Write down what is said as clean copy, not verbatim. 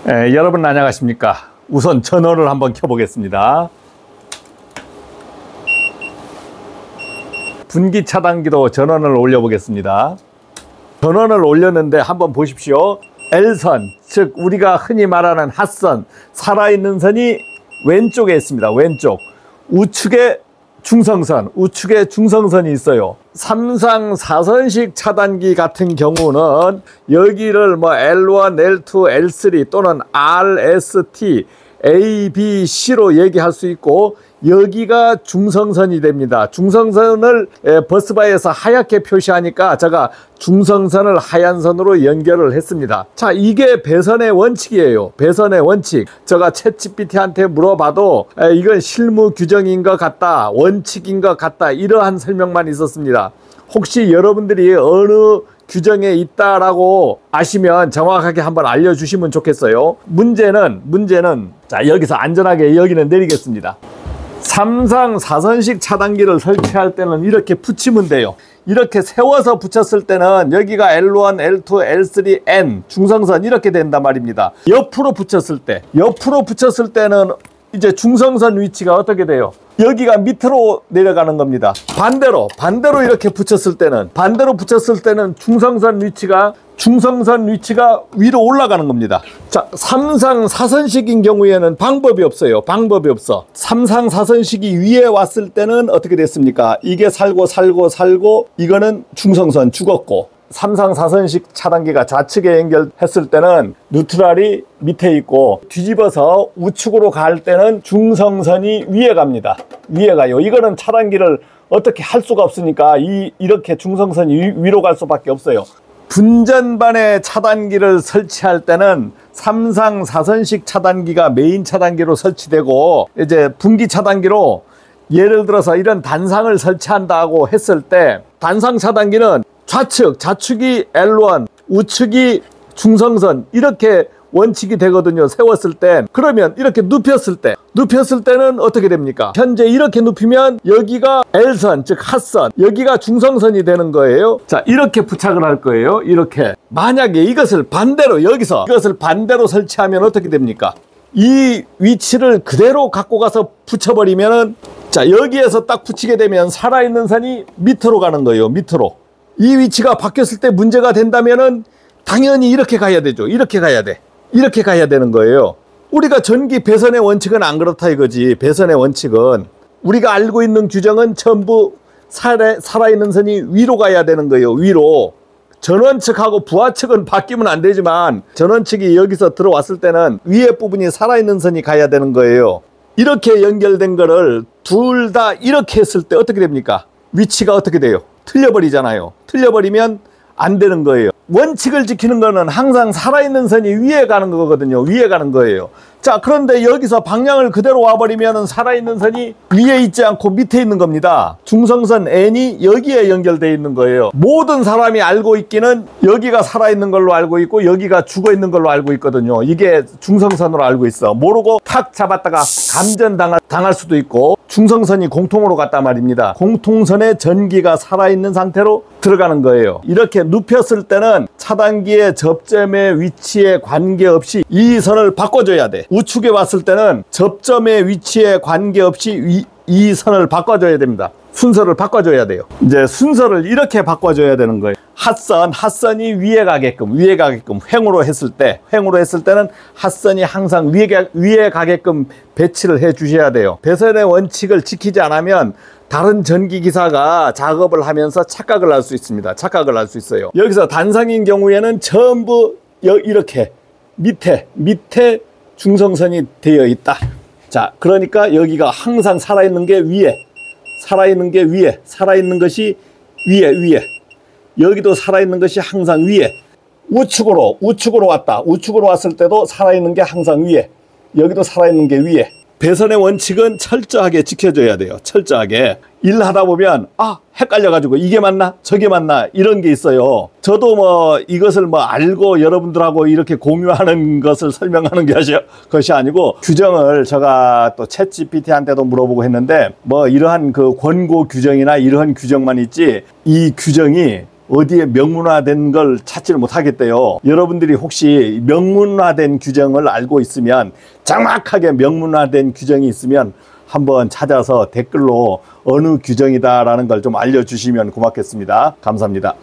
여러분 안녕하십니까. 우선 전원을 한번 켜보겠습니다. 분기 차단기로 전원을 올려보겠습니다. 전원을 올렸는데 한번 보십시오. L선, 즉 우리가 흔히 말하는 핫선, 살아있는 선이 왼쪽에 있습니다. 왼쪽. 우측에 중성선, 우측에 중성선이 있어요. 3상 4선식 차단기 같은 경우는 여기를 뭐 L1, L2, L3 또는 RST, A, B, C로 얘기할 수 있고, 여기가 중성선이 됩니다. 중성선을 버스바에서 하얗게 표시하니까 제가 중성선을 하얀 선으로 연결을 했습니다. 자, 이게 배선의 원칙이에요. 배선의 원칙. 제가 챗GPT한테 물어봐도 이건 실무 규정인 것 같다, 원칙인 것 같다, 이러한 설명만 있었습니다. 혹시 여러분들이 어느 규정에 있다라고 아시면 정확하게 한번 알려주시면 좋겠어요. 문제는 자, 여기서 안전하게 여기는 내리겠습니다. 3상 4선식 차단기를 설치할 때는 이렇게 붙이면 돼요. 이렇게 세워서 붙였을 때는 여기가 L1, L2, L3, N 중성선 이렇게 된단 말입니다. 옆으로 붙였을 때는 이제 중성선 위치가 어떻게 돼요? 여기가 밑으로 내려가는 겁니다. 반대로 이렇게 붙였을 때는 중성선 위치가 위로 올라가는 겁니다. 자, 3상 4선식인 경우에는 방법이 없어요. 3상 4선식이 위에 왔을 때는 어떻게 됐습니까? 이게 살고 이거는 중성선 죽었고, 3상 4선식 차단기가 좌측에 연결했을 때는 뉴트럴이 밑에 있고, 뒤집어서 우측으로 갈 때는 중성선이 위에 갑니다. 위에 가요. 이거는 차단기를 어떻게 할 수가 없으니까 이렇게 중성선이 위로 갈 수밖에 없어요. 분전반에 차단기를 설치할 때는 3상 4선식 차단기가 메인 차단기로 설치되고, 이제 분기 차단기로 예를 들어서 이런 단상을 설치한다고 했을 때, 단상 차단기는 좌측이 L1, 우측이 중성선, 이렇게 원칙이 되거든요. 세웠을 때. 그러면 이렇게 눕혔을 때는 어떻게 됩니까? 현재 이렇게 눕히면 여기가 L선, 즉 핫선, 여기가 중성선이 되는 거예요. 자, 이렇게 부착을 할 거예요. 이렇게. 만약에 이것을 반대로 설치하면 어떻게 됩니까? 이 위치를 그대로 갖고 가서 붙여버리면은, 자, 여기에서 딱 붙이게 되면 살아있는 선이 밑으로 가는 거예요. 밑으로. 이 위치가 바뀌었을 때 문제가 된다면은 당연히 이렇게 가야 되죠. 이렇게 가야 되는 거예요. 우리가 전기 배선의 원칙은 안 그렇다 이거지. 배선의 원칙은 우리가 알고 있는 규정은 전부 살아있는 선이 위로 가야 되는 거예요. 위로. 전원측하고 부하측은 바뀌면 안 되지만, 전원측이 여기서 들어왔을 때는 위에 부분이 살아있는 선이 가야 되는 거예요. 이렇게 연결된 거를 둘 다 이렇게 했을 때 어떻게 됩니까? 위치가 어떻게 돼요? 틀려버리잖아요. 틀려버리면 안 되는 거예요. 원칙을 지키는 거는 항상 살아있는 선이 위에 가는 거거든요. 위에 가는 거예요. 자, 그런데 여기서 방향을 그대로 와버리면 살아있는 선이 위에 있지 않고 밑에 있는 겁니다. 중성선 N이 여기에 연결되어 있는 거예요. 모든 사람이 알고 있기는 여기가 살아있는 걸로 알고 있고 여기가 죽어있는 걸로 알고 있거든요. 이게 중성선으로 알고 있어. 모르고 탁 잡았다가 감전당할 수도 있고, 중성선이 공통으로 갔단 말입니다. 공통선에 전기가 살아있는 상태로 들어가는 거예요. 이렇게 눕혔을 때는 차단기의 접점의 위치에 관계없이 이 선을 바꿔줘야 돼. 우측에 왔을 때는 접점의 위치에 관계없이 이 선을 바꿔줘야 됩니다. 순서를 바꿔줘야 돼요. 이제 순서를 이렇게 바꿔줘야 되는 거예요. 핫선이 위에 가게끔 횡으로 했을 때는 핫선이 항상 위에 가게끔 배치를 해 주셔야 돼요. 배선의 원칙을 지키지 않으면 다른 전기기사가 작업을 하면서 착각을 할 수 있습니다. 착각을 할 수 있어요. 여기서 단상인 경우에는 전부 이렇게 밑에 중성선이 되어 있다. 자, 그러니까 여기가 항상 살아있는 게 위에, 살아있는 것이 위에, 여기도 살아있는 것이 항상 위에. 우측으로 왔다. 우측으로 왔을 때도 살아있는 게 항상 위에, 여기도 살아있는 게 위에. 배선의 원칙은 철저하게 지켜줘야 돼요. 철저하게. 일하다 보면 헷갈려가지고 이게 맞나 저게 맞나 이런 게 있어요. 저도 이것을 알고 여러분들하고 이렇게 공유하는 것을 설명하는 것이 아니고, 규정을 제가 또 챗GPT한테도 물어보고 했는데 이러한 그 권고 규정이나 이러한 규정만 있지, 이 규정이 어디에 명문화된 걸 찾지를 못하겠대요. 여러분들이 혹시 명문화된 규정을 알고 있으면, 정확하게 명문화된 규정이 있으면 한번 찾아서 댓글로 어느 규정이다라는 걸 좀 알려주시면 고맙겠습니다. 감사합니다.